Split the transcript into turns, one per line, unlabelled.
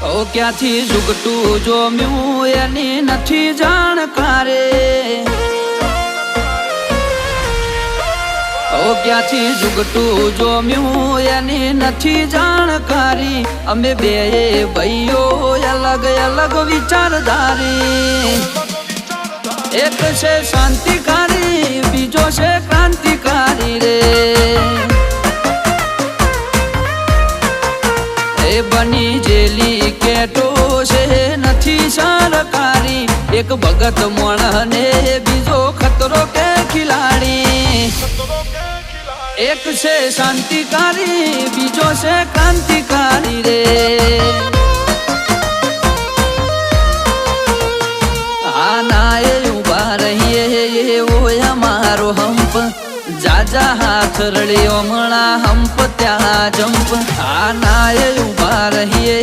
ઓ ક્યાંથી ઝુકટું જોમ્યું એની નથી જાણકારે, ઓ ક્યાંથી ઝુકટું જોમ્યું એની નથી જાણકારી। અમે બે ભાઈઓ અલગ અલગ વિચારધારી, એક છે શાંતિકારી બીજો છે ક્રાંતિકારી રે। એ બની જેલી કેટો છે નથી સરકારી, એક ભગત મોણ ને બીજો ખતરો કે ખિલાડી। એક છે શાંતિકારી બીજો છે ક્રાંતિકારી રે। આના એ ઉભા રહીએ એવો અમારો હંપ, જાજા હાથ રળ્યો હમણાં હંપ ત્યાં જંપ। આના એ ઉભા રહીએ